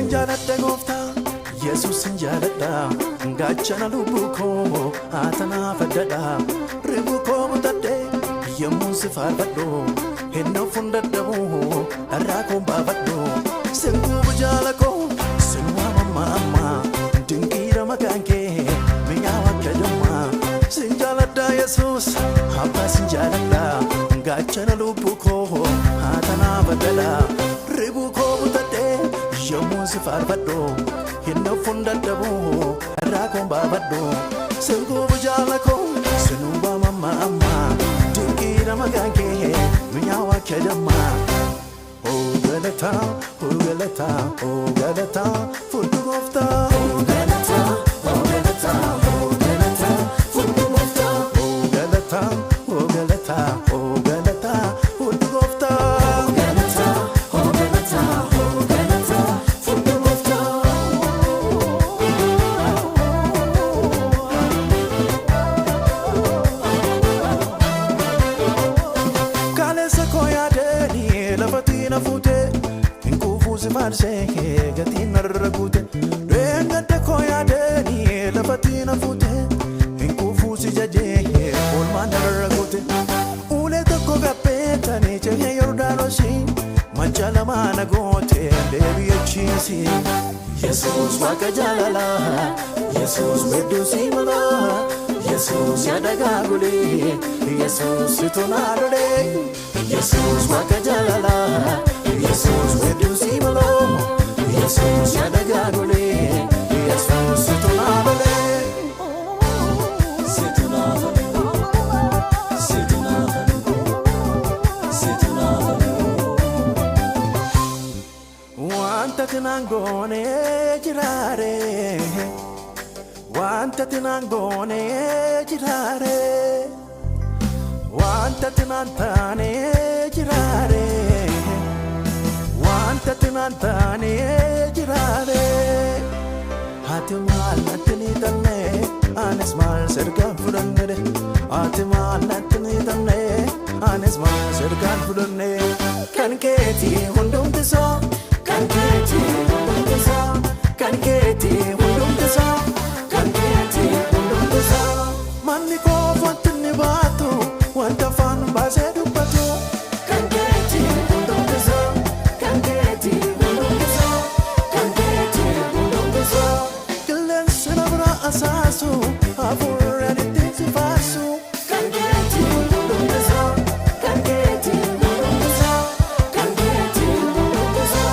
Sinjaladda gooftaa Yesuus sinjaladda gaachana lubbuu koo atana faddadha ribuu koo mutadhee yemmuu si faarfadhu hinna fundadhabu dharraa koo baafadhu singuubu jaala koo sinwaa mamma dinqiidha maqaan kee mi'aawa akka dammaa sinjaladda Yesuus abbaa sinjaladda gaachana lubbuu koo atana faddadha ribuu koo mutadhee yemmuu si faarfadhu hinna fundadhabu dharraa koo baafadhu singuubu jaala koo sinwaa mamma dinqiidha maqaan kee mi'aawa akka dammaa Oh galata, oh galata, oh galata, fudhu gooftaa. Oh galata, oh galata, oh galata, fudhu gooftaa. Oh galata, oh galata, oh galata, fudhu gooftaa. Oh galata, oh galata, oh galata, fudhu gooftaa. Kaleessa koo yaadeni lafati na fute inkufu si farse gati narra gute dengate ko yaadeni lafati na fute inkufu si jaje olma narra gute ule tokko gappetani cehe Yordanosi machala mana gote debi achisi Jesus waka jalala Jesus wedusi mala Jesus yadaga guli Jesus itonalode Jesus waka jalala Jesus wedusi malo Jesus yadaga guli Jesus itonalode wanta tinangone jirare wanta tinangone jirare wanta tinantane jirare wanta tinantane jirare hatimal natni tanne anes mal sergan fudanne hatimal natni tanne anes mal sergan fudanne kanketi hundum tisa kanketi hundum tisa kanketi hundum tisa kanketi hundum tisa manni ko fatni baatu wanta fan base dubbatu kanketi hundum tisa kanketi hundum tisa kanketi hundum tisa killen sinabra asasu afurra ditti fasu kanketi hundum tisa kanketi hundum tisa kanketi hundum tisa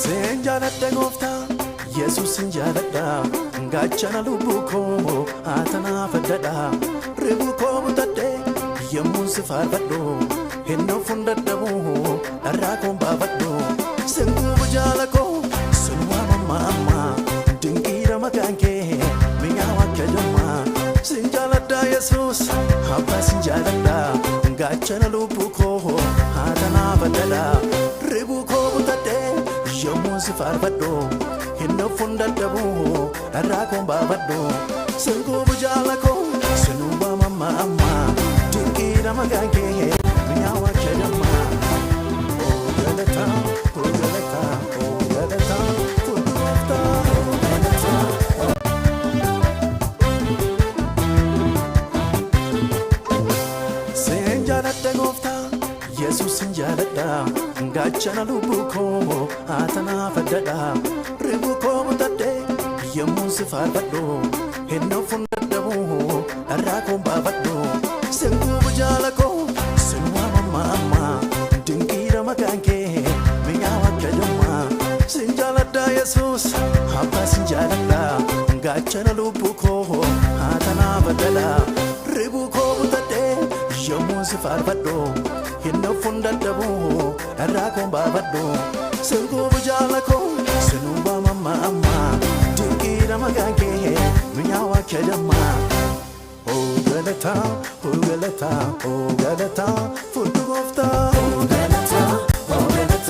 Sinjaladda gooftaa Yesuus sinjaladda gaachana lubbuu koo atana faddadha ribuu koo mutadhee yemmuu si faarfadhu hinna fundadhabu dharraa koo baafadhu singuubu jaala koo sinwaa mamma dinqiidha maqaan kee mi'aawa akka dammaa sinjaladda Yesuus abbaa sinjaladda gaachana lubbuu koo atana faddadha ribuu koo mutadhee yemmuu si faarfadhu hinna fundadhabu dharraa koo baafadhu singuubu jaala koo sinwaa mamma dinqiidha maqaan kee mi'aawa akka dammaa Oh galata, oh galata, oh galata, fudhu gooftaa. Oh galata, sinjaladda gooftaa Yesuus sinjaladda gaachana lubbuu koo atana faddadha ribuu koo mutadhee yemmuu si faarfadhu hinna fundadhabu dharraa koo baafadhu singuubu jaala koo sinwaa mamma dinqiidha maqaan kee mi'aawa akka dammaa sinjaladda Yesuus abbaa sinjaladda gaachana lubbuu koo atana faddadha ribuu koo mutadhee yemmuu si faarfadhu hinna fundadhabu dharraa koo baafadhu singuubu jaala koo sinwaa mamma dinqiidha maqaan kee mi'aawa akka dammaa Oh galata, oh galata, oh galata, fudhu gooftaa. Oh galata, oh galata.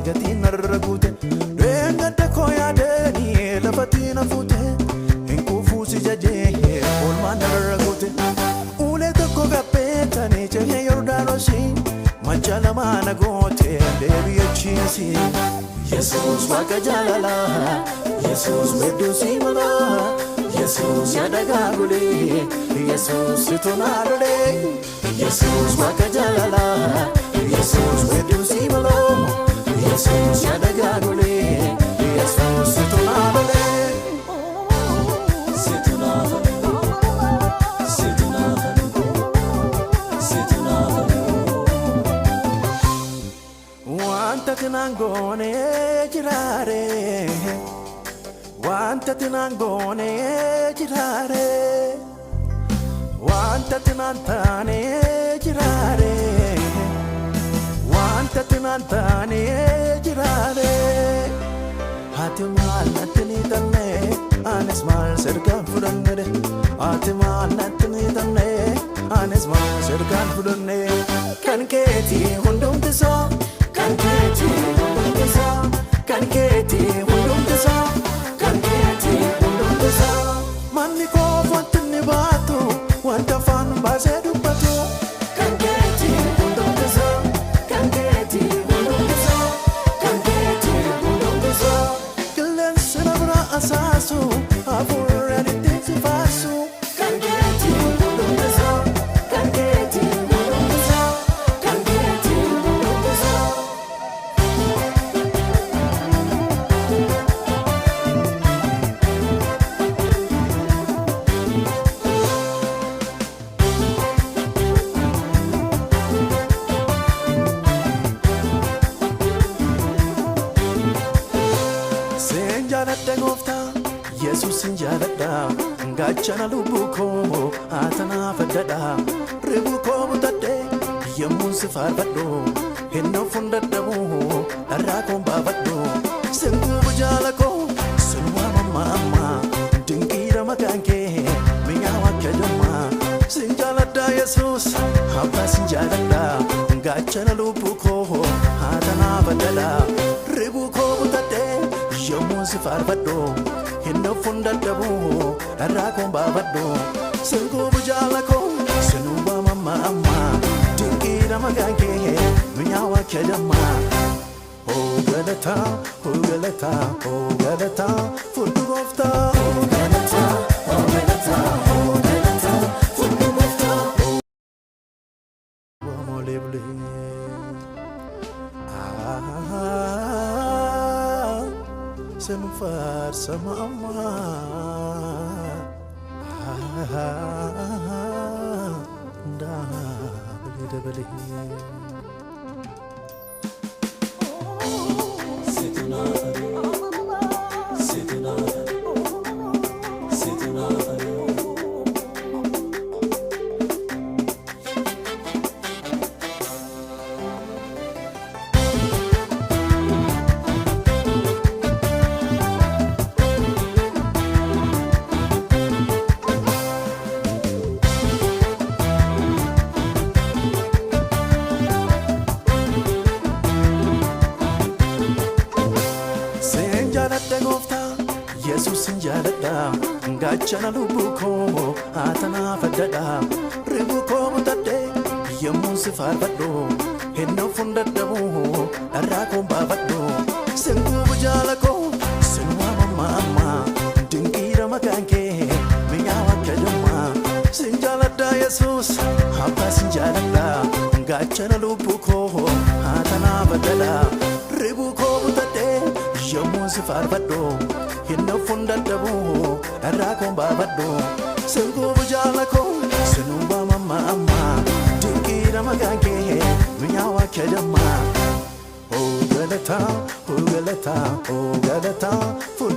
gati narragute Renga de koya deni lafati na fute Hinku fusi jaje olma narragute Ule toko gapeta ne chehe Yordanosi Machala mana gote debi achisi Jesus waka jalala Jesus medusi mala Jesus yadagagule Jesus itonarode Jesus waka jalala Jesus medusi mala Jesus yadagagule Jesus itonarode Wanta tinangone girare Wanta tinangone girare Wanta tinantane girare Wanta tinantane girare Hatimal natni tanne anes mal serkan fudanne Hatimal natni tanne anes mal serkan fudanne kanketi hundum tisa kanketi hundum tisa kanketi hundum tisa kanketi hundum tisa manni ko fatni baatu wanta fan basedu patu kanketi hundum tisa kanketi hundum tisa kanketi hundum tisa killen sabra asasu afur edit fasu kanketi hundum tisa kanketi hundum tisa kanketi hundum tisa Senjalate gofta Jesus senjalada Gachana lubuko atana fadada Ribuko mutade Yamun sifar bado Hinno fundadamu Arrakon babado Sengu bujalako Sunwa mama Dinkira makanke Minyawa kajama Senjalada Jesus Haba senjalada Gachana lubuko atana fadada Ribuko mutade Yamun sifar bado Hinno fundadamu Arrakon babado Sengu bujalako Sunwa mama Dinkira makanke Minyawa kajama Oh galata Furtu gofta Oh galata Furtu gofta Oh molebli Senufar sama amma Da beli Senjalate gofta Jesus senjalada Gachana lubuko atana fadada Ribuko mutade Yamun sifar bado Hinno fundadamu Arrakon babado Sengu bujalako Sunwa mama Dinkira makanke Minyawa kajama Senjalada Jesus Haba senjalada Gachana lubuko atana fadada Ribuko mutade Yamun sifar bado Hinno fundadamu Arrakon babado Sengu bujalako Sunwa mama Dinkira makanke Minyawa kajama Oh galata Furtu